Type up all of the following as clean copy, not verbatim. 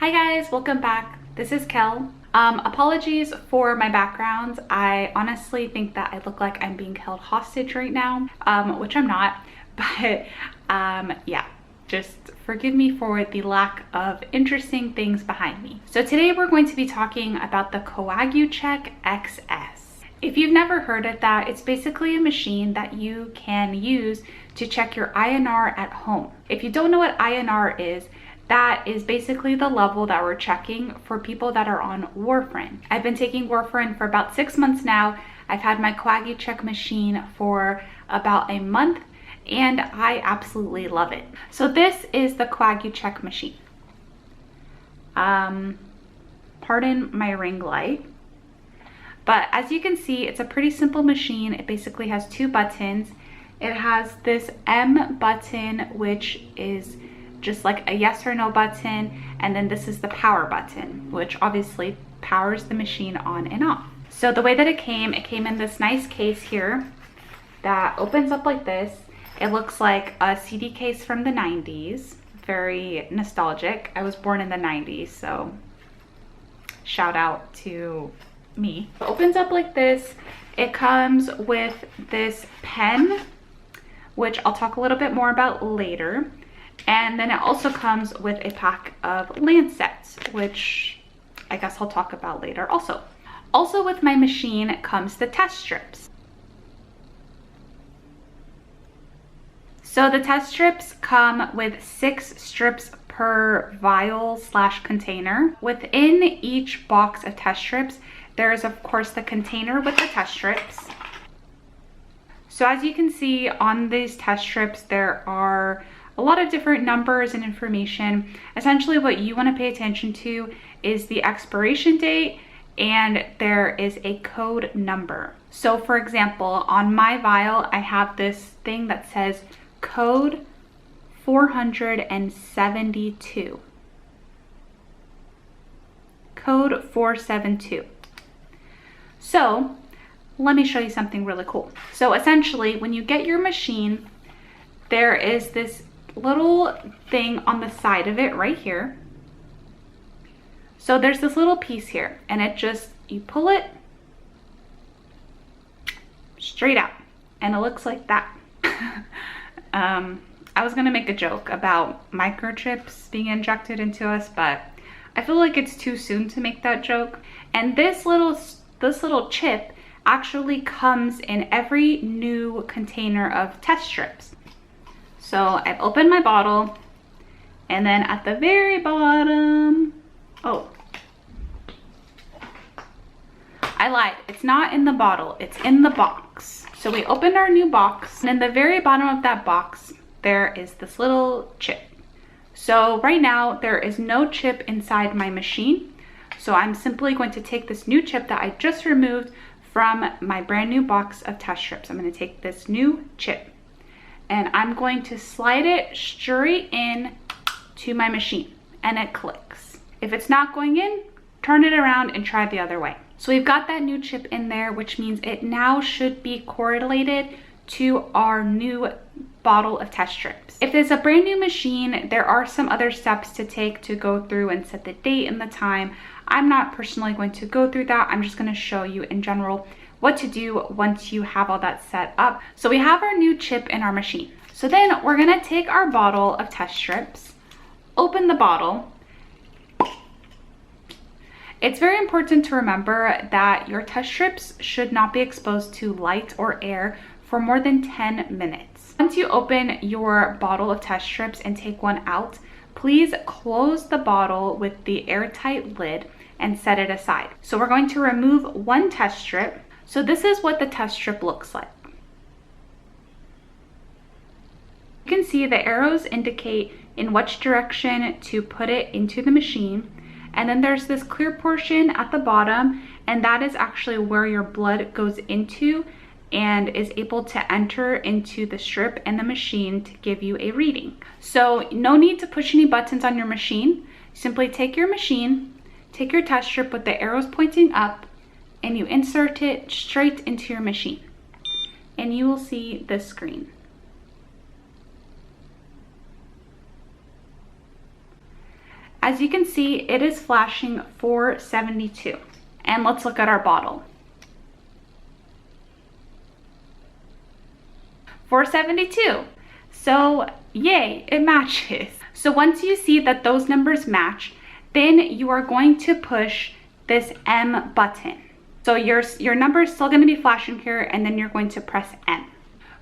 Hi guys, welcome back. This is Kel. Apologies for my background. I honestly think that I look like I'm being held hostage right now, which I'm not, but yeah, just forgive me for the lack of interesting things behind me. So today we're going to be talking about the Coaguchek XS. If you've never heard of that, it's basically a machine that you can use to check your INR at home. If you don't know what INR is, that is basically the level that we're checking for people that are on warfarin. I've been taking warfarin for about 6 months now. I've had my Coaguchek machine for about a month and I absolutely love it. So this is the Coaguchek machine. Pardon my ring light. But as you can see, it's a pretty simple machine. It basically has 2 buttons. It has this M button, which is just like a yes or no button, and then this is the power button, which obviously powers the machine on and off. So the way that it came in this nice case here that opens up like this. It looks like a CD case from the 90s, very nostalgic. I was born in the 90s, so shout out to me. It opens up like this. It comes with this pen, which I'll talk a little bit more about later. And then it also comes with a pack of lancets, which I guess I'll talk about later also. Also with my machine comes the test strips. So the test strips come with 6 strips per vial/container. Within each box of test strips, there is of course the container with the test strips. So as you can see on these test strips, there are a lot of different numbers and information. Essentially what you want to pay attention to is the expiration date, and there is a code number. So for example, on my vial, I have this thing that says code 472. Code 472. So let me show you something really cool. So essentially when you get your machine, there is this little thing on the side of it right here. So there's this little piece here, and it just, you pull it straight out and it looks like that. I was gonna make a joke about microchips being injected into us, but I feel like it's too soon to make that joke. And this little chip actually comes in every new container of test strips. So I've opened my bottle, and then at the very bottom, oh, I lied. It's not in the bottle, it's in the box. So we opened our new box, and in the very bottom of that box, there is this little chip. So right now, there is no chip inside my machine. So I'm simply going to take this new chip that I just removed from my brand new box of test strips. I'm going to take this new chip, and I'm going to slide it straight in to my machine, and it clicks. If it's not going in, turn it around and try the other way. So we've got that new chip in there, which means it now should be correlated to our new bottle of test strips. If it's a brand new machine, there are some other steps to take to go through and set the date and the time. I'm not personally going to go through that. I'm just going to show you in general what to do once you have all that set up. So we have our new chip in our machine. So then we're gonna take our bottle of test strips, open the bottle. It's very important to remember that your test strips should not be exposed to light or air for more than 10 minutes. Once you open your bottle of test strips and take one out, please close the bottle with the airtight lid and set it aside. So we're going to remove one test strip. So this is what the test strip looks like. You can see the arrows indicate in which direction to put it into the machine. And then there's this clear portion at the bottom, and that is actually where your blood goes into and is able to enter into the strip and the machine to give you a reading. So no need to push any buttons on your machine. Simply take your machine, take your test strip with the arrows pointing up, and you insert it straight into your machine, and you will see this screen. As you can see, it is flashing 472. And let's look at our bottle. 472. So yay, it matches. So once you see that those numbers match, then you are going to push this M button. So your number is still going to be flashing here, and then you're going to press M.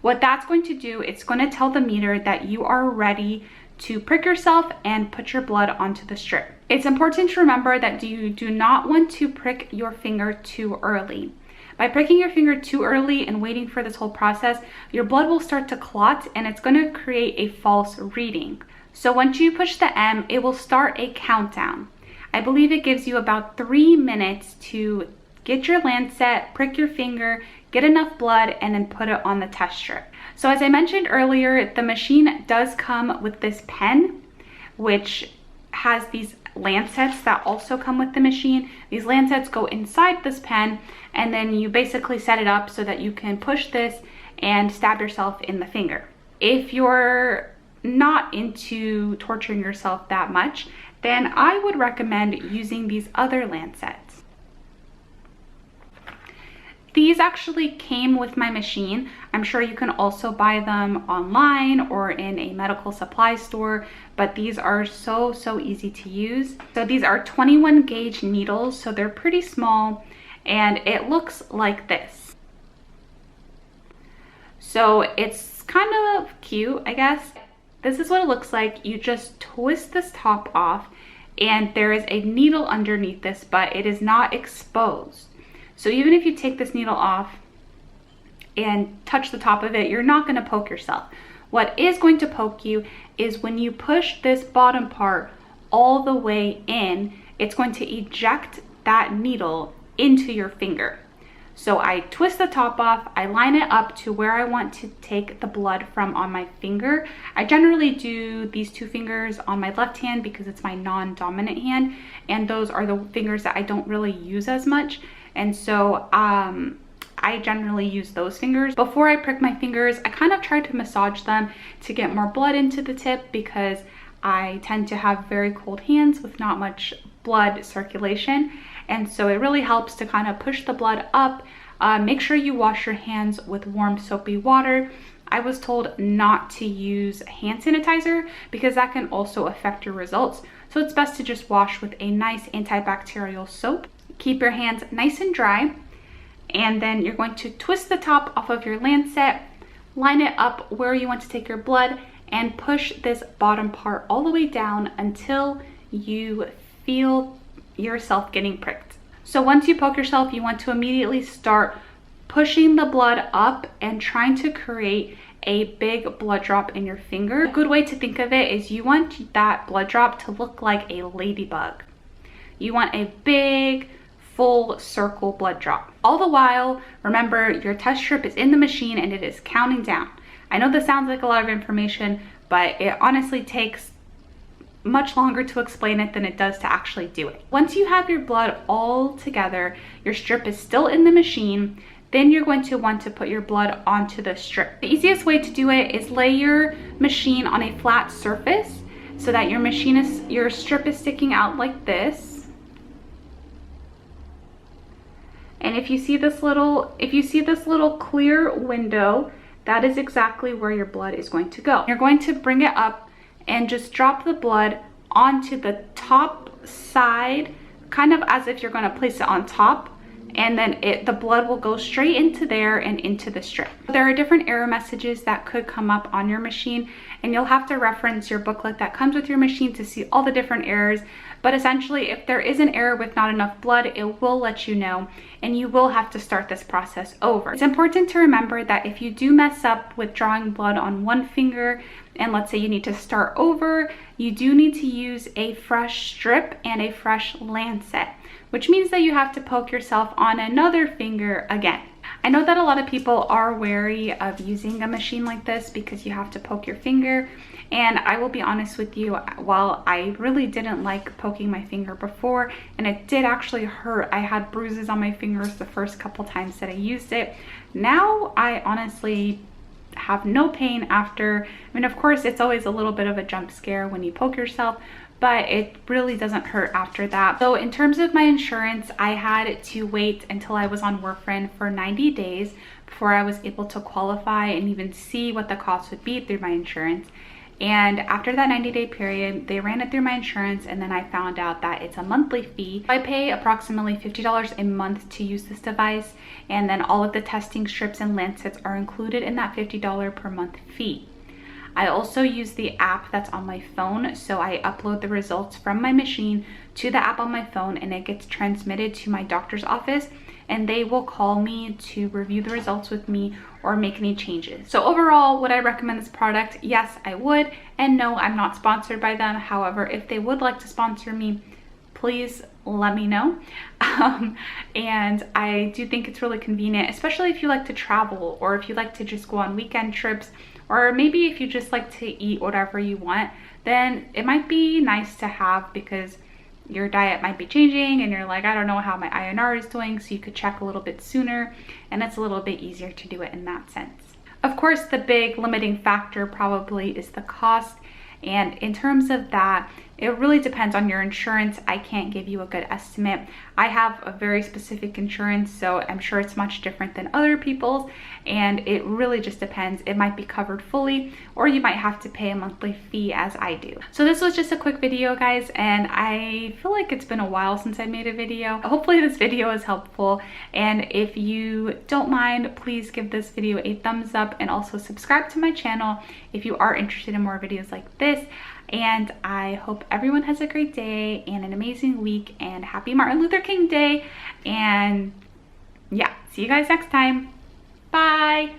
What that's going to do, it's going to tell the meter that you are ready to prick yourself and put your blood onto the strip. It's important to remember that you do not want to prick your finger too early. By pricking your finger too early and waiting for this whole process, your blood will start to clot and it's going to create a false reading. So once you push the M, it will start a countdown. I believe it gives you about 3 minutes to get your lancet, prick your finger, get enough blood, and then put it on the test strip. So as I mentioned earlier, the machine does come with this pen, which has these lancets that also come with the machine. These lancets go inside this pen, and then you basically set it up so that you can push this and stab yourself in the finger. If you're not into torturing yourself that much, then I would recommend using these other lancets. These actually came with my machine. I'm sure you can also buy them online or in a medical supply store, but these are so easy to use. So these are 21 gauge needles, so they're pretty small, and it looks like this. So it's kind of cute, I guess. This is what it looks like. You just twist this top off, and there is a needle underneath this, but it is not exposed. So even if you take this needle off and touch the top of it, you're not going to poke yourself. What is going to poke you is when you push this bottom part all the way in, it's going to eject that needle into your finger. So I twist the top off, I line it up to where I want to take the blood from on my finger. I generally do these 2 fingers on my left hand because it's my non-dominant hand, and those are the fingers that I don't really use as much. And so I generally use those fingers. Before I prick my fingers, I kind of try to massage them to get more blood into the tip because I tend to have very cold hands with not much blood circulation. And so it really helps to kind of push the blood up. Make sure you wash your hands with warm soapy water. I was told not to use hand sanitizer because that can also affect your results. So it's best to just wash with a nice antibacterial soap. Keep your hands nice and dry, and then you're going to twist the top off of your lancet, line it up where you want to take your blood, and push this bottom part all the way down until you feel yourself getting pricked. So once you poke yourself, you want to immediately start pushing the blood up and trying to create a big blood drop in your finger. A good way to think of it is you want that blood drop to look like a ladybug. You want a big, full circle blood drop. All the while, remember, your test strip is in the machine and it is counting down. I know this sounds like a lot of information, but it honestly takes much longer to explain it than it does to actually do it. Once you have your blood all together, your strip is still in the machine, then you're going to want to put your blood onto the strip. The easiest way to do it is lay your machine on a flat surface so that your strip is sticking out like this. And if you see this little clear window, that is exactly where your blood is going to go. You're going to bring it up and just drop the blood onto the top side, kind of as if you're going to place it on top, and then the blood will go straight into there and into the strip. There are different error messages that could come up on your machine, and you'll have to reference your booklet that comes with your machine to see all the different errors. But essentially, if there is an error with not enough blood, it will let you know, and you will have to start this process over. It's important to remember that if you do mess up with drawing blood on one finger, and let's say you need to start over, you do need to use a fresh strip and a fresh lancet, which means that you have to poke yourself on another finger again. I know that a lot of people are wary of using a machine like this because you have to poke your finger, and I will be honest with you, while I really didn't like poking my finger before, and it did actually hurt. I had bruises on my fingers the first couple times that I used it. Now I honestly have no pain after. I mean, of course, it's always a little bit of a jump scare when you poke yourself, but it really doesn't hurt after that. So in terms of my insurance, I had to wait until I was on warfarin for 90 days before I was able to qualify and even see what the cost would be through my insurance. And after that 90-day period, they ran it through my insurance, and then I found out that it's a monthly fee. I pay approximately $50 a month to use this device, and then all of the testing strips and lancets are included in that $50 per month fee. I also use the app that's on my phone, so I upload the results from my machine to the app on my phone, and it gets transmitted to my doctor's office, and they will call me to review the results with me or make any changes. So overall, would I recommend this product? Yes, I would. And no, I'm not sponsored by them. However, if they would like to sponsor me, please let me know. And I do think it's really convenient, especially if you like to travel, or if you like to just go on weekend trips, or maybe if you just like to eat whatever you want, then it might be nice to have, because your diet might be changing and you're like, I don't know how my INR is doing, so you could check a little bit sooner, and it's a little bit easier to do it in that sense. Of course, the big limiting factor probably is the cost, and in terms of that, it really depends on your insurance. I can't give you a good estimate. I have a very specific insurance, so I'm sure it's much different than other people's, and it really just depends. It might be covered fully, or you might have to pay a monthly fee as I do. So this was just a quick video, guys, and I feel like it's been a while since I made a video. Hopefully this video is helpful, and if you don't mind, please give this video a thumbs up, and also subscribe to my channel if you are interested in more videos like this. And I hope everyone has a great day and an amazing week, and happy Martin Luther King Day. And yeah, see you guys next time. Bye.